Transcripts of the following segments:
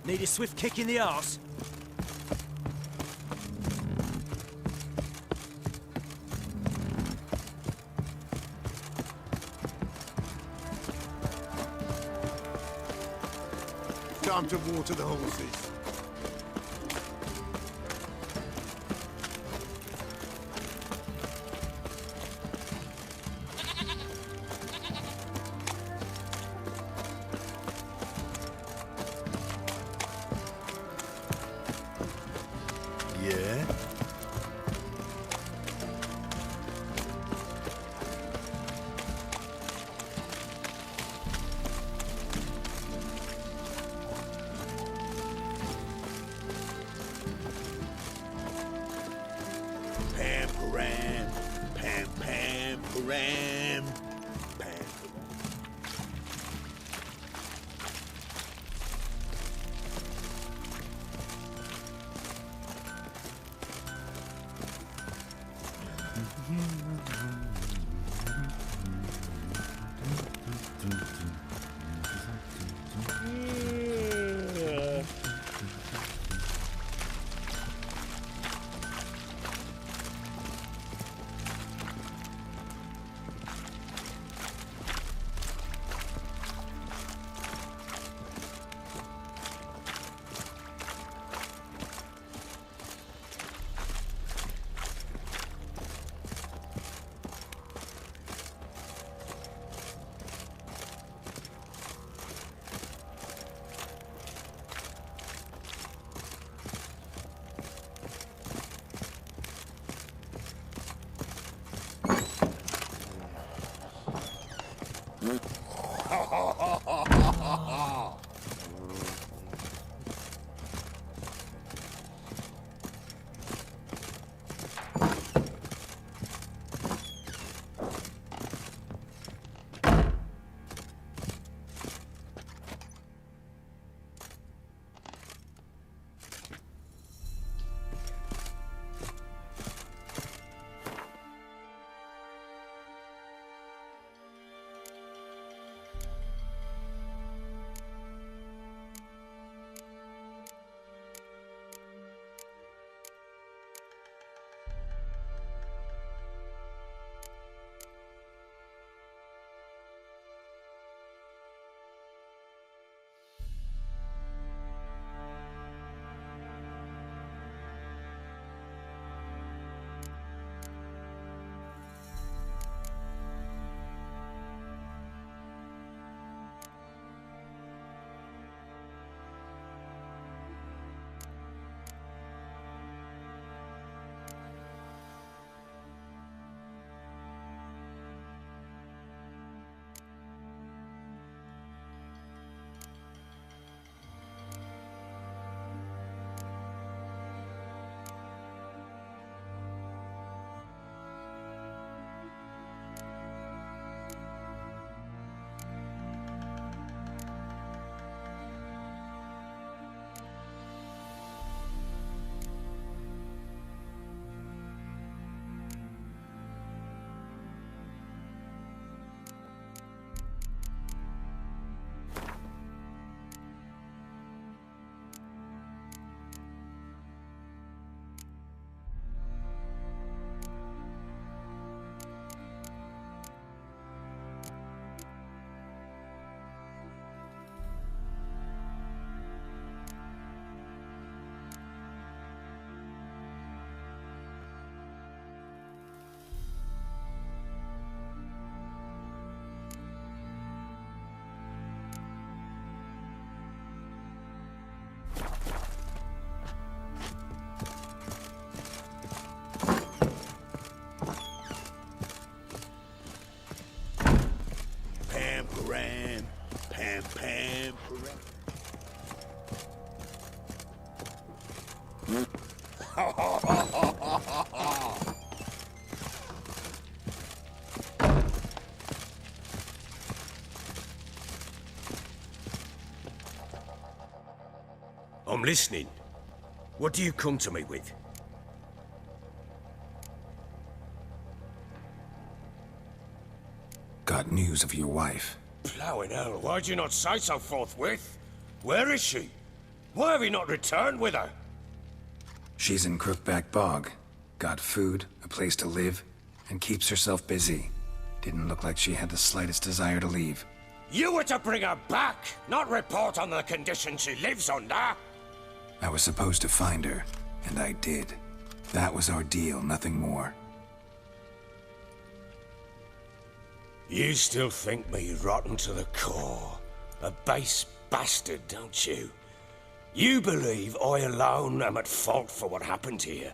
Need a swift kick in the arse? Time to water the horses. Yeah? Pam-param, pam-pam-param, pam-param. Pam-param, pam-pam-param. I'm listening. What do you come to me with? Go got news of your wife. Plowing hell, why'd you not say so forthwith? Where is she? Why have you not returned with her? She's in Crookback Bog. Got food, a place to live, and keeps herself busy. Didn't look like she had the slightest desire to leave. You were to bring her back, not report on the condition she lives under. I was supposed to find her, and I did. That was our deal, nothing more. You still think me rotten to the core. A base bastard, don't you? You believe I alone am at fault for what happened here.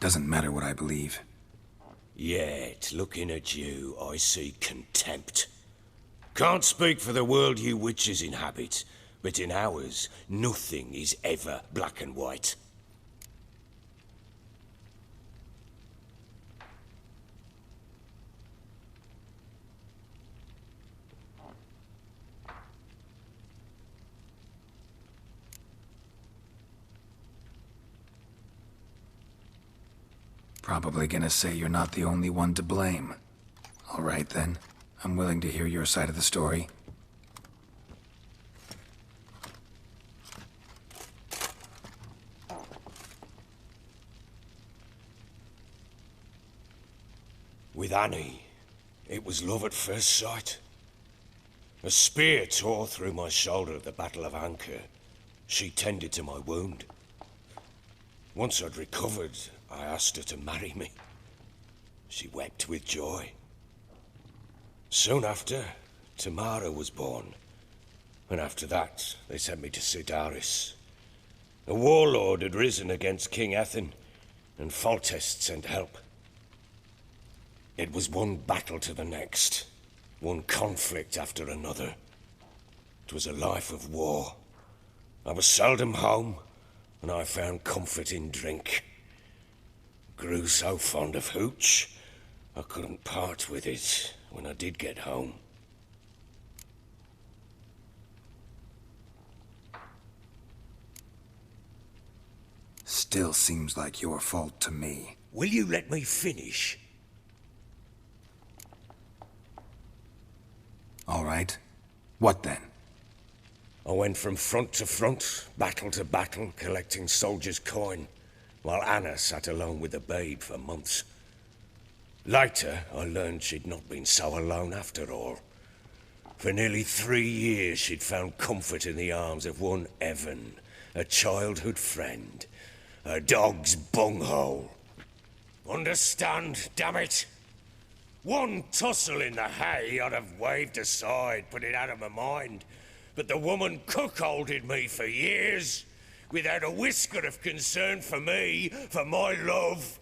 Doesn't matter what I believe. Yet, looking at you, I see contempt. Can't speak for the world you witches inhabit, but in ours, nothing is ever black and white. Probably gonna say you're not the only one to blame. All right then. I'm willing to hear your side of the story. With Annie, it was love at first sight. A spear tore through my shoulder at the Battle of Anchor. She tended to my wound. Once I'd recovered, I asked her to marry me. She wept with joy. Soon after, Tamara was born. And after that, they sent me to Sidaris. A warlord had risen against King Ethan, and Foltest sent help. It was one battle to the next, one conflict after another. It was a life of war. I was seldom home, and I found comfort in drink. Grew so fond of hooch, I couldn't part with it when I did get home. Still seems like your fault to me. Will you let me finish? All right. What then? I went from front to front, battle to battle, collecting soldiers' coin, while Anna sat alone with the babe for months. Later, I learned she'd not been so alone after all. For nearly 3 years, she'd found comfort in the arms of one Evan, a childhood friend, a dog's bunghole. Understand, damn it? One tussle in the hay I'd have waved aside, put it out of my mind. But the woman cuckolded me for years, without a whisker of concern for me, for my love.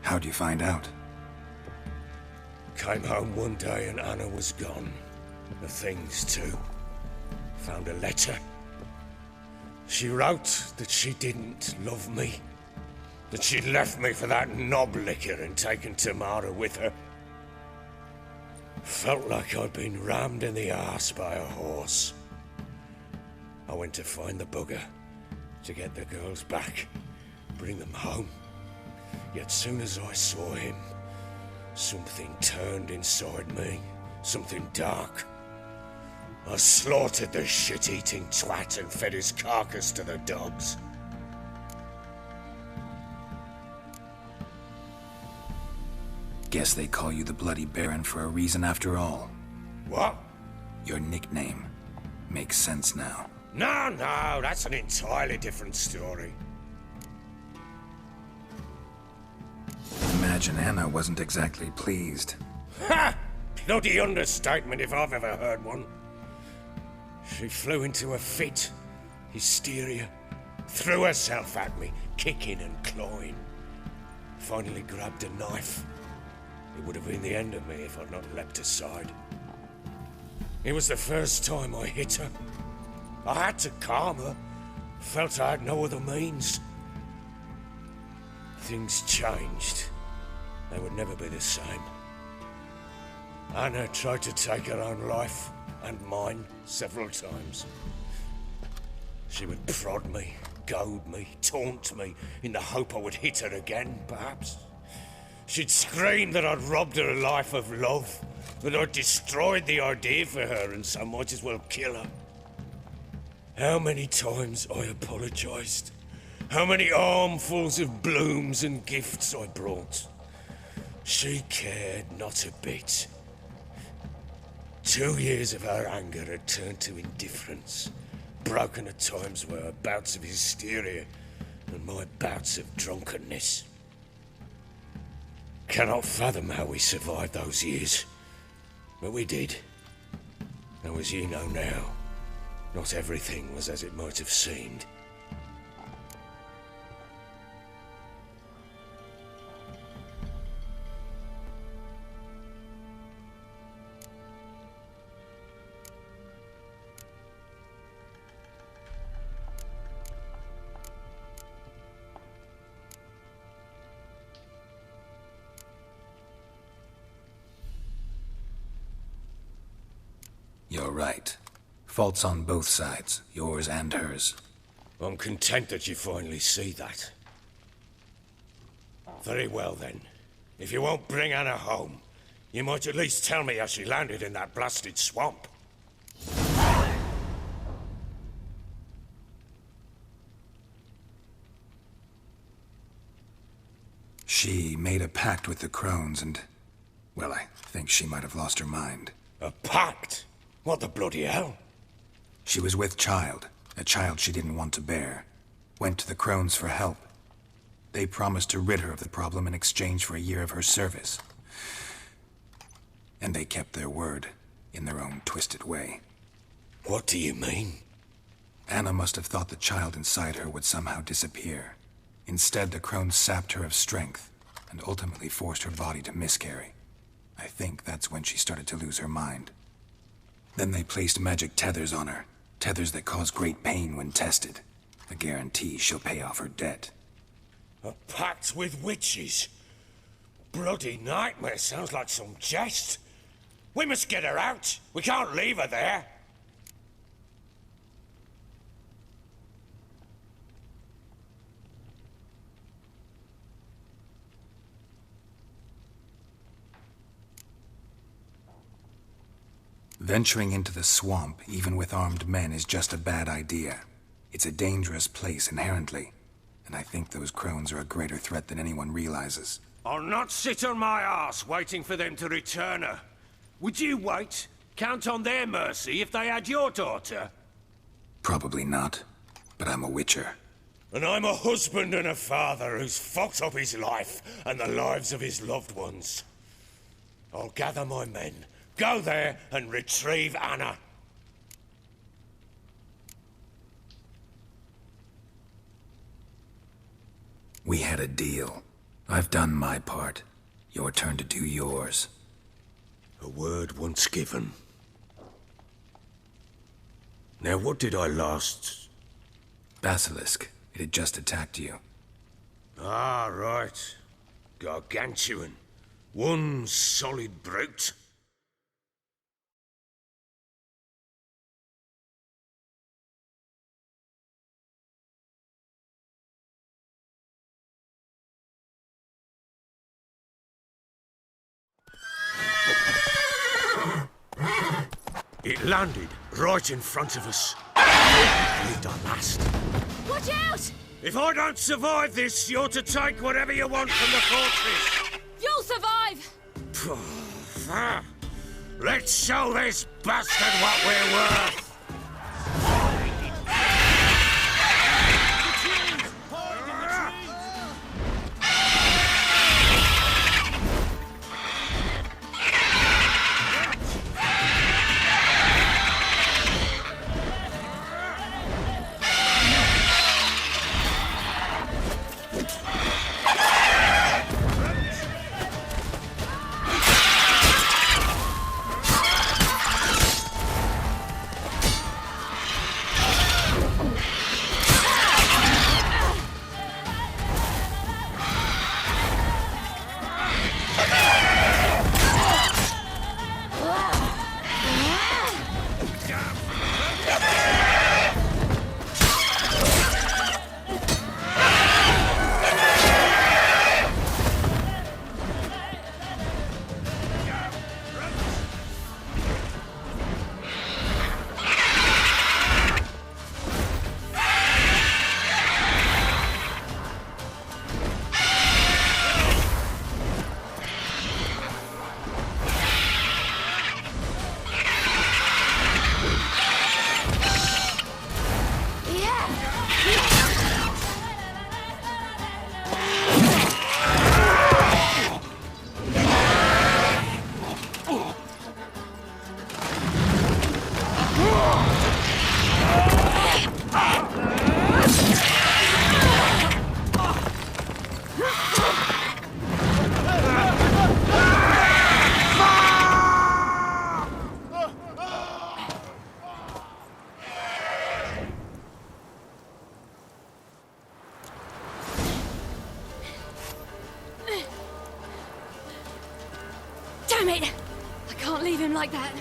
How'd you find out? Came home one day and Anna was gone. The things too. Found a letter. She wrote that she didn't love me. That she'd left me for that knob licker and taken Tamara with her. Felt like I'd been rammed in the arse by a horse. I went to find the bugger, to get the girls back, bring them home. Yet soon as I saw him, something turned inside me, something dark. I slaughtered the shit-eating twat and fed his carcass to the dogs. Guess they call you the Bloody Baron for a reason after all. What? Your nickname. Makes sense now. No, that's an entirely different story. Imagine Anna wasn't exactly pleased. Ha! Bloody understatement if I've ever heard one. She flew into a fit, hysteria, threw herself at me, kicking and clawing. Finally grabbed a knife. It would have been the end of me if I'd not leapt aside. It was the first time I hit her. I had to calm her. Felt I had no other means. Things changed. They would never be the same. Anna tried to take her own life, and mine, several times. She would prod me, goad me, taunt me, in the hope I would hit her again, perhaps. She'd scream that I'd robbed her life of love, that I'd destroyed the idea for her and so might as well kill her. How many times I apologized. How many armfuls of blooms and gifts I brought. She cared not a bit. 2 years of her anger had turned to indifference, broken at times by her bouts of hysteria and my bouts of drunkenness. Cannot fathom how we survived those years, but we did. Though as you know now, not everything was as it might have seemed. You're right. Faults on both sides, yours and hers. I'm content that you finally see that. Very well then. If you won't bring Anna home, you might at least tell me how she landed in that blasted swamp. She made a pact with the crones and... well, I think she might have lost her mind. A pact? What the bloody hell? She was with child, a child she didn't want to bear. Went to the crones for help. They promised to rid her of the problem in exchange for a year of her service. And they kept their word, in their own twisted way. What do you mean? Anna must have thought the child inside her would somehow disappear. Instead, the crones sapped her of strength, and ultimately forced her body to miscarry. I think that's when she started to lose her mind. Then they placed magic tethers on her, tethers that cause great pain when tested. A guarantee she'll pay off her debt. A pact with witches? Bloody nightmare, sounds like some jest. We must get her out. We can't leave her there. Venturing into the swamp, even with armed men, is just a bad idea. It's a dangerous place inherently, and I think those crones are a greater threat than anyone realizes. I'll not sit on my arse waiting for them to return her. Would you wait? Count on their mercy if they had your daughter? Probably not, but I'm a witcher. And I'm a husband and a father who's fucked up his life and the lives of his loved ones. I'll gather my men, go there and retrieve Anna. We had a deal. I've done my part. Your turn to do yours. A word once given. Now what did I last... Basilisk. It had just attacked you. Ah, right. Gargantuan. One solid brute. It landed right in front of us. Believed our last. Watch out! If I don't survive this, you're to take whatever you want from the fortress. You'll survive! Let's show this bastard what we're worth. Damn it! I can't leave him like that.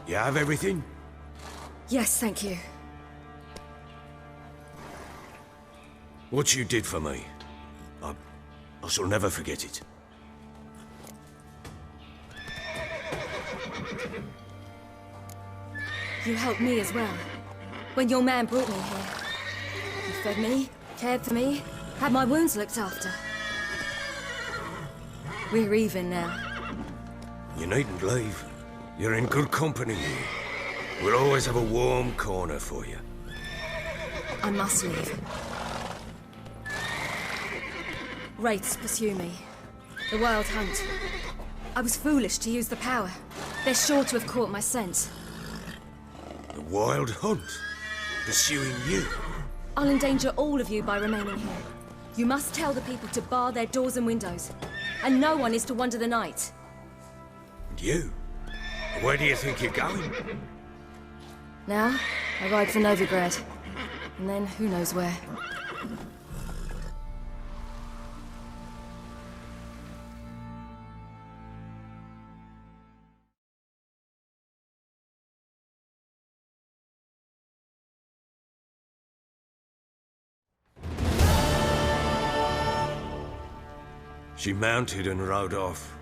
You have everything? Yes, thank you. What you did for me, I shall never forget it. You helped me as well. When your man brought me here. You fed me, cared for me, had my wounds looked after. We're even now. You needn't leave. You're in good company here. We'll always have a warm corner for you. I must leave. Wraiths pursue me. The Wild Hunt. I was foolish to use the power. They're sure to have caught my scent. The Wild Hunt? Pursuing you? I'll endanger all of you by remaining here. You must tell the people to bar their doors and windows. And no one is to wander the night. And you? Where do you think you're going? Now, I ride for Novigrad. And then, who knows where. She mounted and rode off.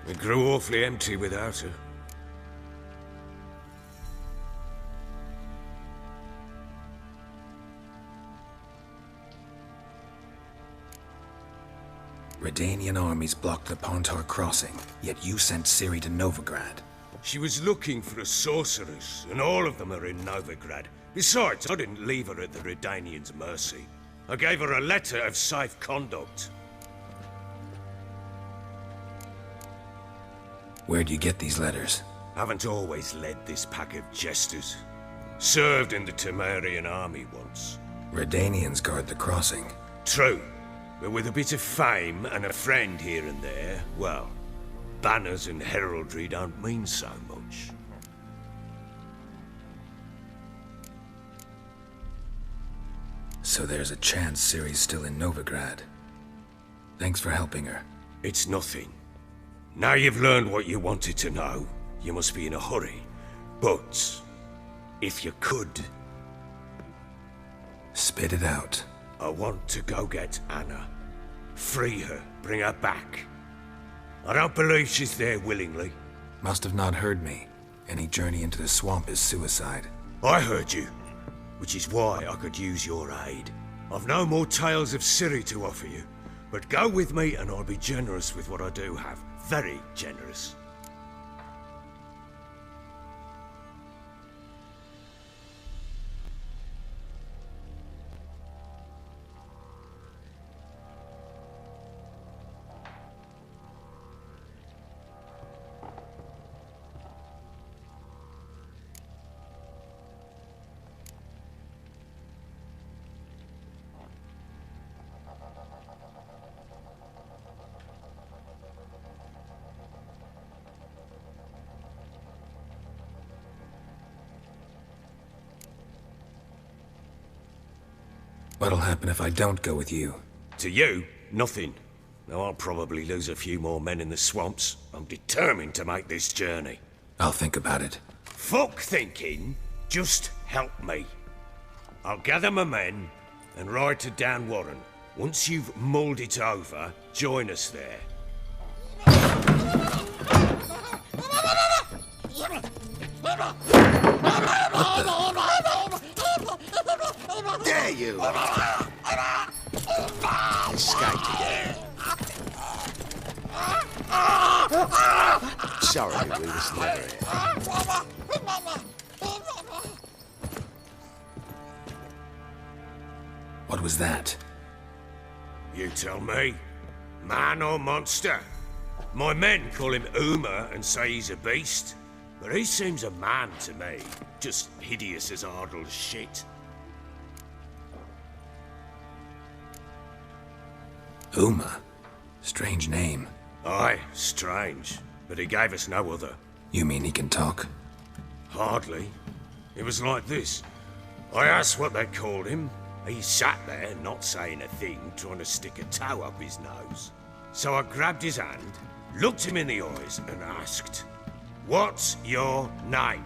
It grew awfully empty without her. Redanian armies blocked the Pontar crossing, yet you sent Ciri to Novigrad. She was looking for a sorceress, and all of them are in Novigrad. Besides, I didn't leave her at the Redanians' mercy. I gave her a letter of safe conduct. Where'd you get these letters? Haven't always led this pack of jesters. Served in the Temerian army once. Redanians guard the crossing. True. But with a bit of fame and a friend here and there, well, banners and heraldry don't mean so much. So there's a chance Ciri's still in Novigrad. Thanks for helping her. It's nothing. Now you've learned what you wanted to know, you must be in a hurry. But, if you could, Spit it out. I want to go get Anna. Free her, bring her back. I don't believe she's there willingly. Must have not heard me. Any journey into the swamp is suicide. I heard you, which is why I could use your aid. I've no more tales of Ciri to offer you, but go with me and I'll be generous with what I do have. Very generous. What'll happen if I don't go with you? To you, nothing. Now I'll probably lose a few more men in the swamps. I'm determined to make this journey. I'll think about it. Fuck thinking, just help me. I'll gather my men and ride to Dan Warren. Once you've mulled it over, join us there. There you are. Escaped again. Sorry, we was never here. What was that? You tell me. Man or monster? My men call him Uma and say he's a beast. But he seems a man to me. Just hideous as Ardle's shit. Uma? Strange name. Aye, strange. But he gave us no other. You mean he can talk? Hardly. It was like this. I asked what they called him. He sat there, not saying a thing, trying to stick a toe up his nose. So I grabbed his hand, looked him in the eyes, and asked, "What's your name?"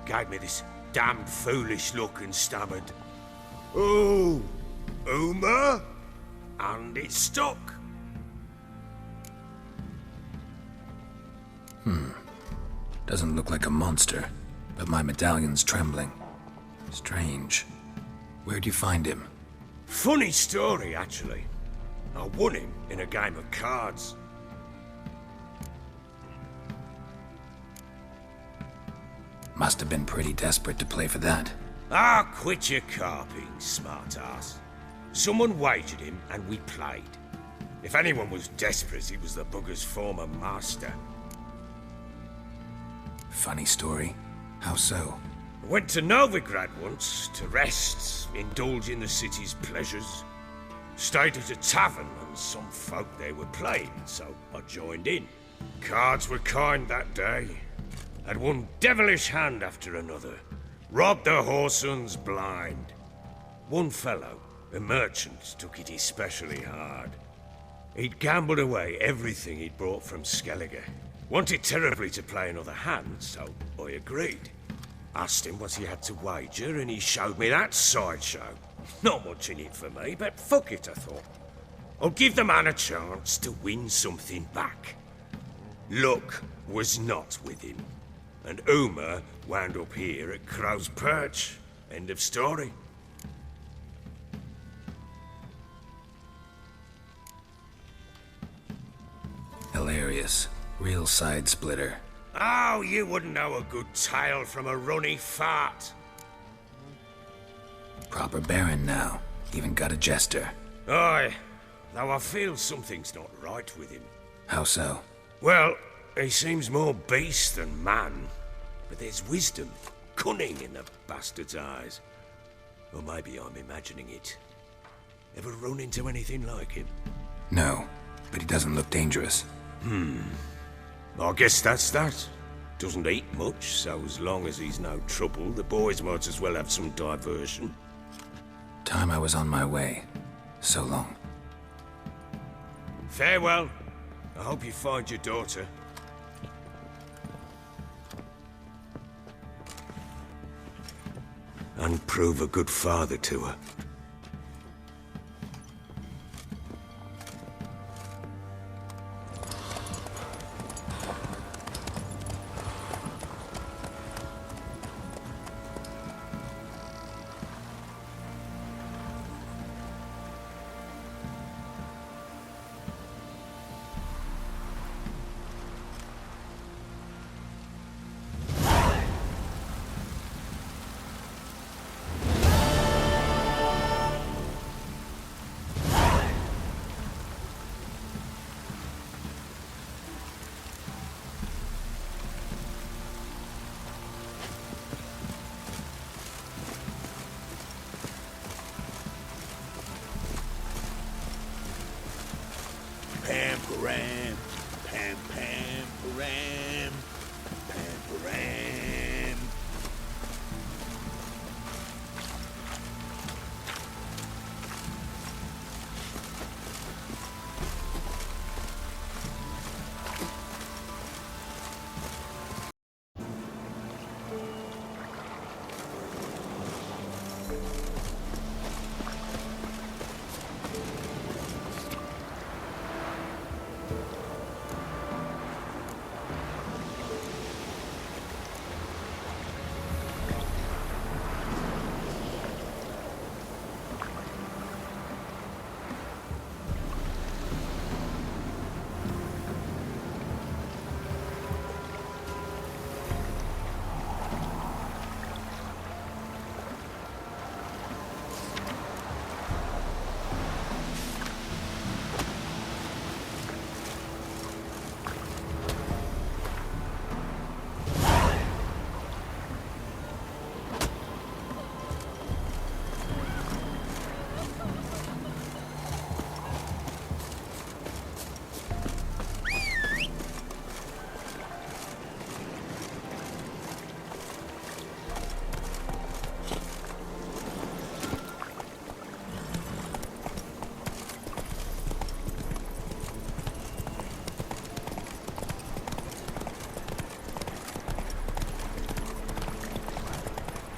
Gave me this damned foolish look and stammered, "Oh, Uma?" And it stuck. Doesn't look like a monster, but my medallion's trembling. Strange. Where'd you find him? Funny story, actually. I won him in a game of cards. Must have been pretty desperate to play for that. Ah, quit your carping, smartass. Someone wagered him, and we played. If anyone was desperate, it was the bugger's former master. Funny story. How so? I went to Novigrad once, to rest, indulge in the city's pleasures. Stayed at a tavern, and some folk there were playing, so I joined in. Cards were kind that day. Had one devilish hand after another. Robbed the whoresons blind. One fellow, a merchant, took it especially hard. He'd gambled away everything he'd brought from Skellige. Wanted terribly to play another hand, so I agreed. Asked him what he had to wager, and he showed me that sideshow. Not much in it for me, but fuck it, I thought. I'll give the man a chance to win something back. Luck was not with him, and Uma wound up here at Crow's Perch. End of story. Hilarious. Real side splitter. Oh, you wouldn't know a good tale from a runny fart. Proper baron now. Even got a jester. Aye, though I feel something's not right with him. How so? Well, he seems more beast than man. But there's wisdom, cunning in the bastard's eyes. Or maybe I'm imagining it. Ever run into anything like him? No, but he doesn't look dangerous. I guess that's that. Doesn't eat much, so as long as he's no trouble, the boys might as well have some diversion. Time I was on my way. So long. Farewell. I hope you find your daughter. And prove a good father to her. Pam-param, pam-pam-param, pam-param.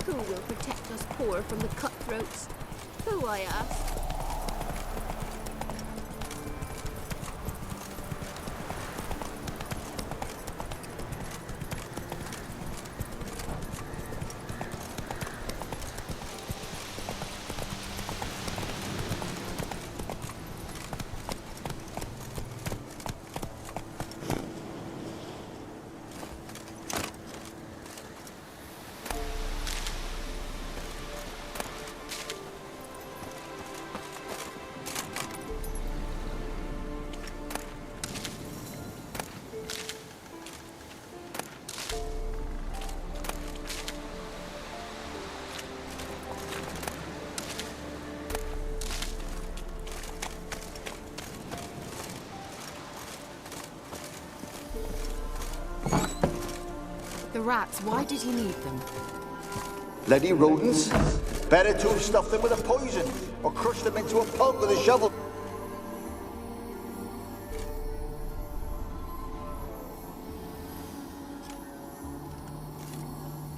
Who will protect us poor from the cutthroats? Who, I ask? The rats, why did he need them? Bloody rodents. Better to have stuffed them with a poison, or crushed them into a pulp with a shovel.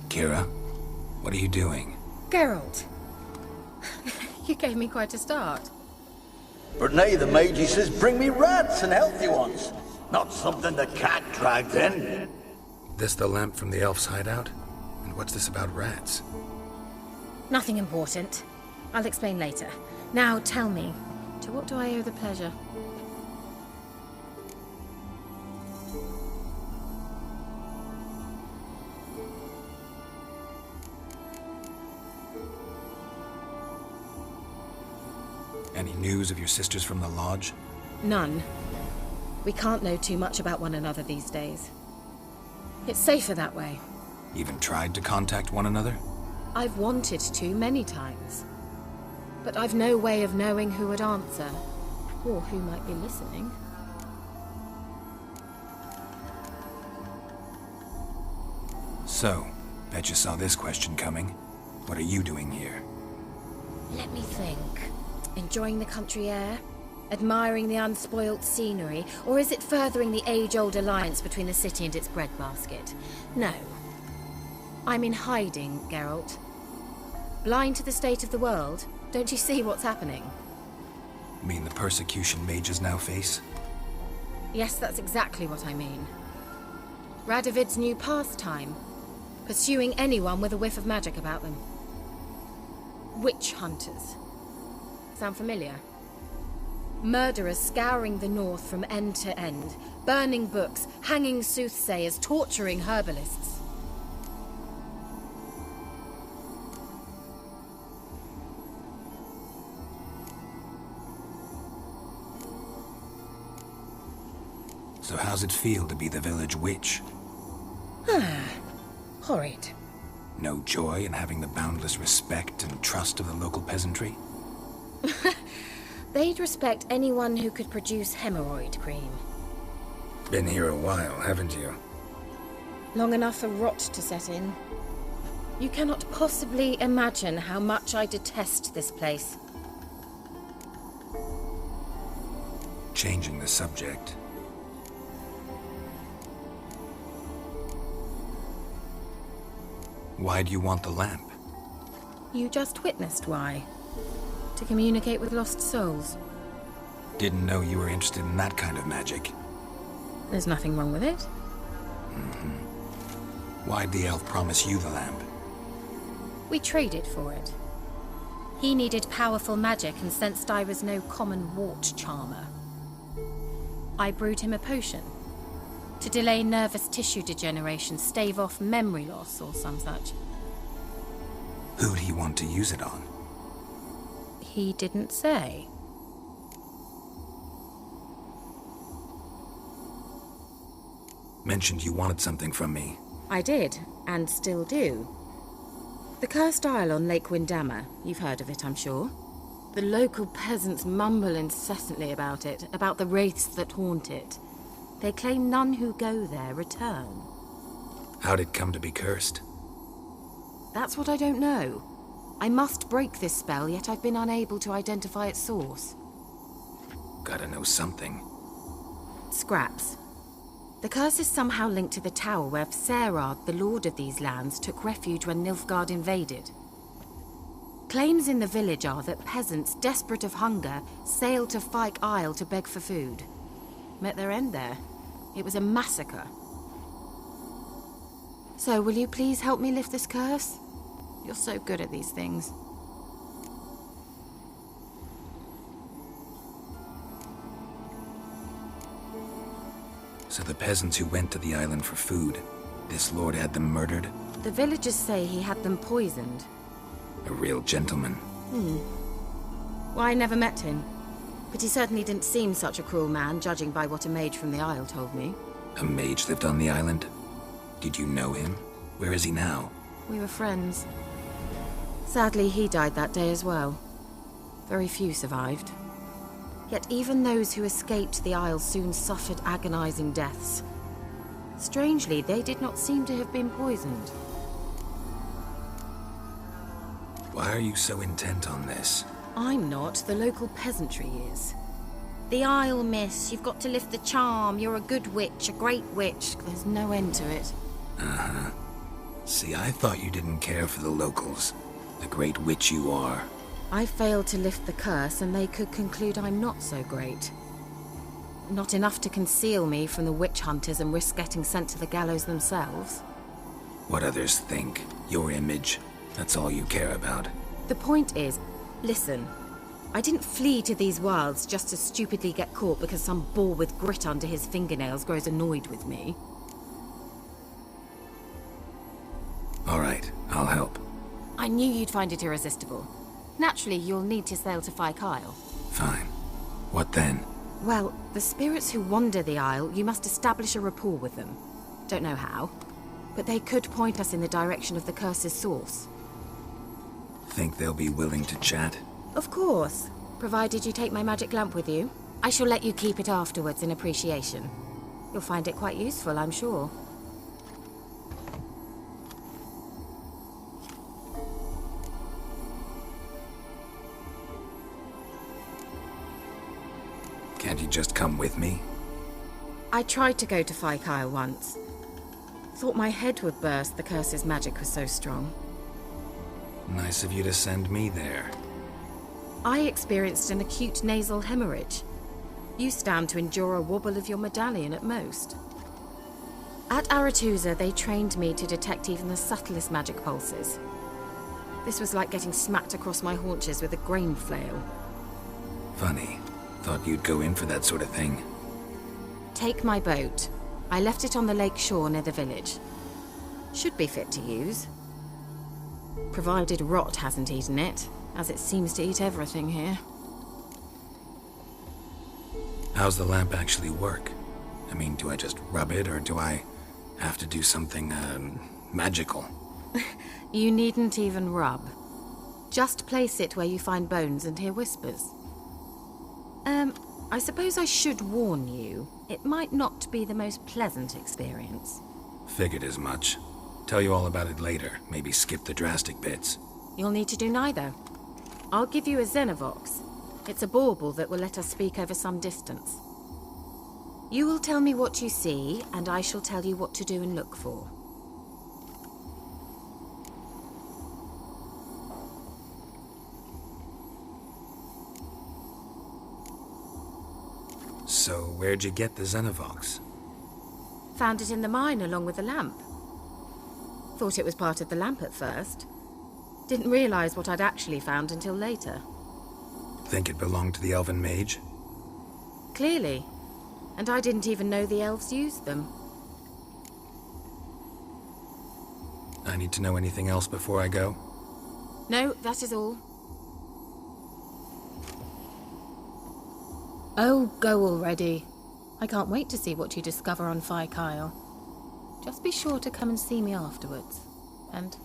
Keira, what are you doing? Geralt, you gave me quite a start. But now the Magi says bring me rats and healthy ones. Not something the cat dragged in. This the lamp from the elf's hideout? And what's this about rats? Nothing important. I'll explain later. Now tell me, to what do I owe the pleasure? Any news of your sisters from the lodge? None. We can't know too much about one another these days. It's safer that way. Even tried to contact one another? I've wanted to many times. But I've no way of knowing who would answer, or who might be listening. So, bet you saw this question coming. What are you doing here? Let me think. Enjoying the country air? Admiring the unspoilt scenery, or is it furthering the age-old alliance between the city and its breadbasket? No. I'm in hiding, Geralt. Blind to the state of the world, don't you see what's happening? Mean the persecution mages now face? Yes, that's exactly what I mean. Radovid's new pastime. Pursuing anyone with a whiff of magic about them. Witch hunters. Sound familiar? Murderers scouring the north from end to end, burning books, hanging soothsayers, torturing herbalists. So how's it feel to be the village witch? Horrid. No joy in having the boundless respect and trust of the local peasantry? They'd respect anyone who could produce hemorrhoid cream. Been here a while, haven't you? Long enough for rot to set in. You cannot possibly imagine how much I detest this place. Changing the subject. Why do you want the lamp? You just witnessed why. To communicate with lost souls. Didn't know you were interested in that kind of magic. There's nothing wrong with it. Why'd the elf promise you the lamp? We traded for it. He needed powerful magic and sensed I was no common wart charmer. I brewed him a potion. To delay nervous tissue degeneration, stave off memory loss or some such. Who'd he want to use it on? He didn't say. Mentioned you wanted something from me. I did, and still do. The Cursed Isle on Lake Windammer. You've heard of it, I'm sure. The local peasants mumble incessantly about it, about the wraiths that haunt it. They claim none who go there return. How'd it come to be cursed? That's what I don't know. I must break this spell, yet I've been unable to identify its source. Gotta know something. Scraps. The curse is somehow linked to the tower where Serard, the lord of these lands, took refuge when Nilfgaard invaded. Claims in the village are that peasants, desperate of hunger, sailed to Fyke Isle to beg for food. Met their end there. It was a massacre. So, will you please help me lift this curse? You're so good at these things. So the peasants who went to the island for food, this lord had them murdered? The villagers say he had them poisoned. A real gentleman. Well, I never met him. But he certainly didn't seem such a cruel man, judging by what a mage from the Isle told me. A mage lived on the island? Did you know him? Where is he now? We were friends. Sadly, he died that day as well. Very few survived. Yet even those who escaped the Isle soon suffered agonizing deaths. Strangely, they did not seem to have been poisoned. Why are you so intent on this? I'm not, the local peasantry is. The Isle, miss, you've got to lift the charm. You're a good witch, a great witch. There's no end to it. See, I thought you didn't care for the locals. The great witch you are. I failed to lift the curse, and they could conclude I'm not so great. Not enough to conceal me from the witch hunters and risk getting sent to the gallows themselves. What others think, your image, that's all you care about. The point is, listen, I didn't flee to these wilds just to stupidly get caught because some boar with grit under his fingernails grows annoyed with me. All right, I'll help. I knew you'd find it irresistible. Naturally, you'll need to sail to Fyke Isle. Fine. What then? Well, the spirits who wander the Isle, you must establish a rapport with them. Don't know how, but they could point us in the direction of the curse's source. Think they'll be willing to chat? Of course, provided you take my magic lamp with you. I shall let you keep it afterwards in appreciation. You'll find it quite useful, I'm sure. just come with me? I tried to go to Kyle once. Thought my head would burst, the curse's magic was so strong. Nice of you to send me there. I experienced an acute nasal hemorrhage. You stand to endure a wobble of your medallion at most. At Aretusa, they trained me to detect even the subtlest magic pulses. This was like getting smacked across my haunches with a grain flail. Funny. Thought you'd go in for that sort of thing. Take my boat. I left it on the lake shore near the village. Should be fit to use. Provided rot hasn't eaten it, as it seems to eat everything here. How's the lamp actually work? I mean, do I just rub it, or do I have to do something, magical? You needn't even rub. Just place it where you find bones and hear whispers. I suppose I should warn you, it might not be the most pleasant experience. Figured as much. Tell you all about it later, maybe skip the drastic bits. You'll need to do neither. I'll give you a Xenovox. It's a bauble that will let us speak over some distance. You will tell me what you see, and I shall tell you what to do and look for. So, where'd you get the Xenovox? Found it in the mine along with the lamp. Thought it was part of the lamp at first. Didn't realize what I'd actually found until later. Think it belonged to the elven mage? Clearly. And I didn't even know the elves used them. I need to know anything else before I go? No, that is all. Oh, go already. I can't wait to see what you discover on Kyle. Just be sure to come and see me afterwards. And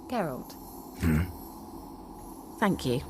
Geralt. Thank you.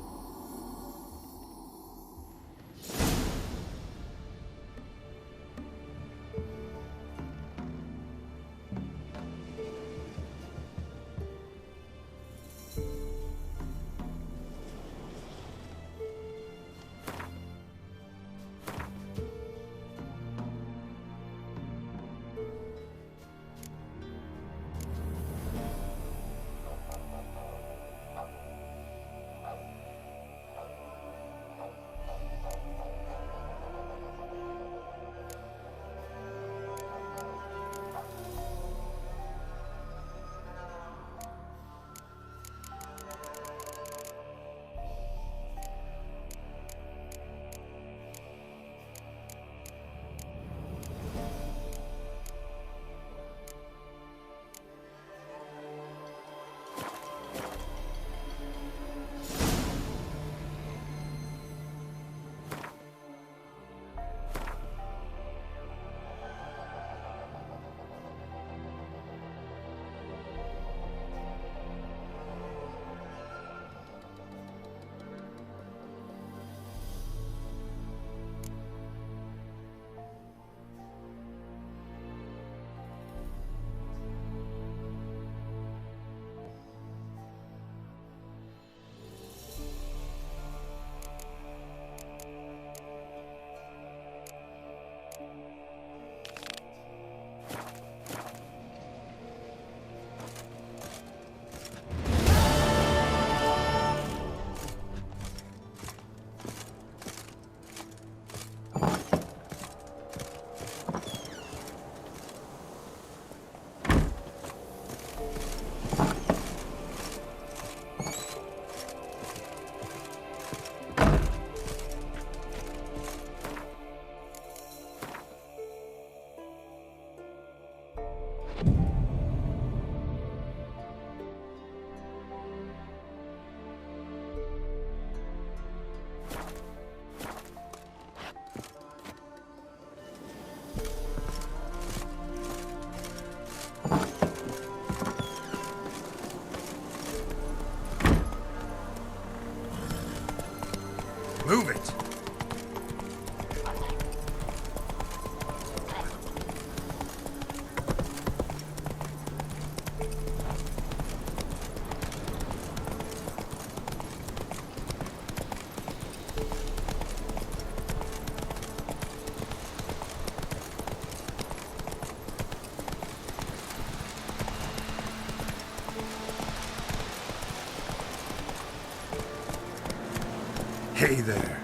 Hey there.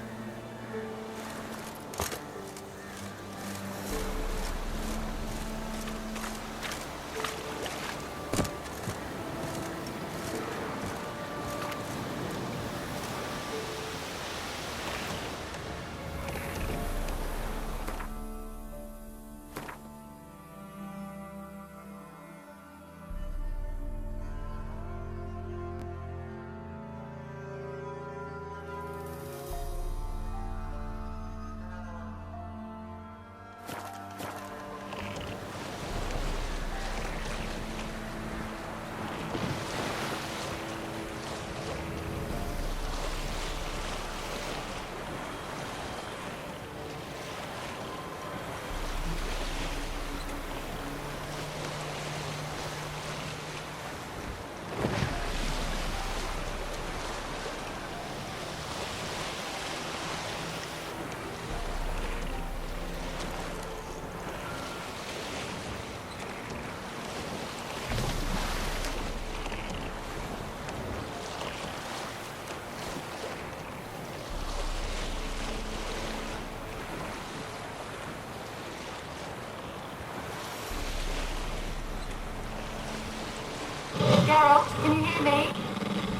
Geralt, can you hear me?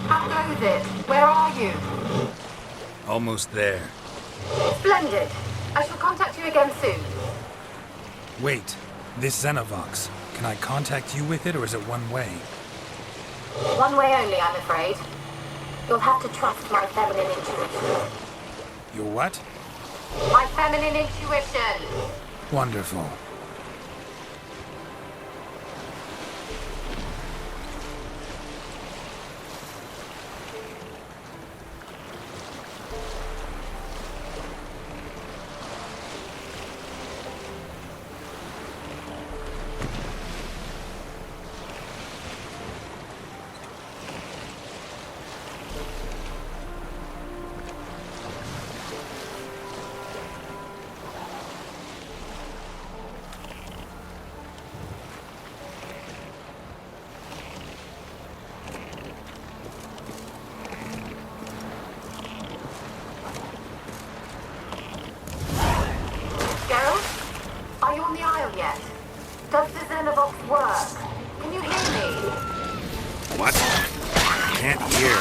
How goes it? Where are you? Almost there. Splendid. I shall contact you again soon. Wait, this Xenovox. Can I contact you with it, or is it one way? One way only, I'm afraid. You'll have to trust my feminine intuition. Your what? My feminine intuition! Wonderful. Are you on the Isle yet? Does the Xenovox work? Can you hear me? What? Can't hear.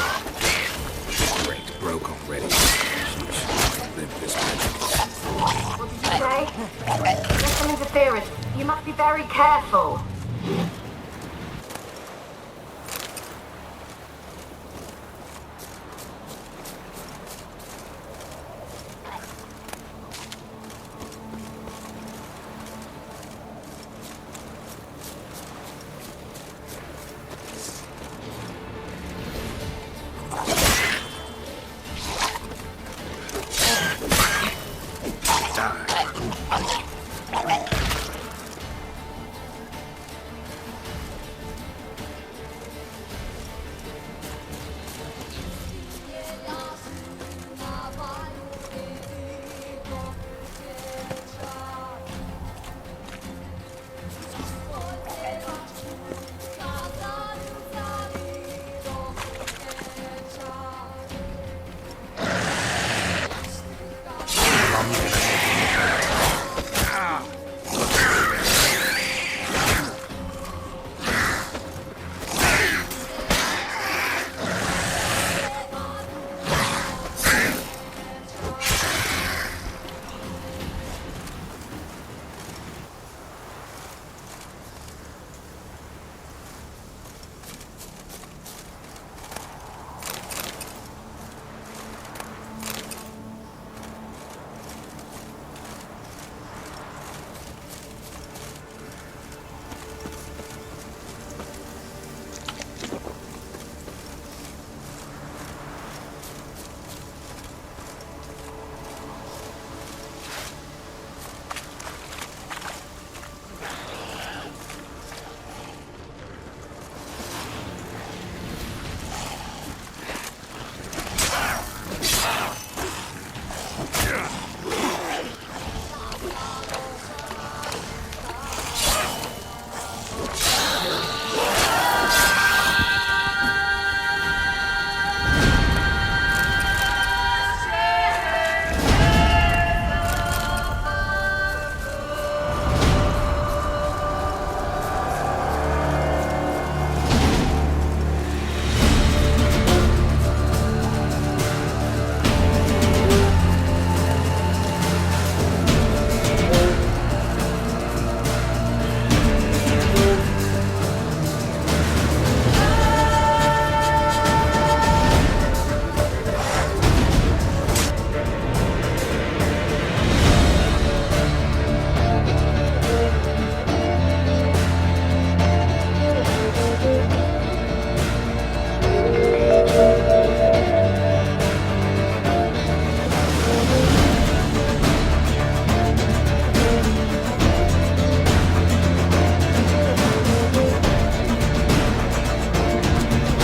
Great, broke already. Sheesh. Live this magic. What did you say? There's some interference. You must be very careful.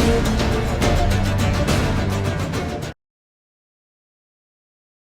Thank you.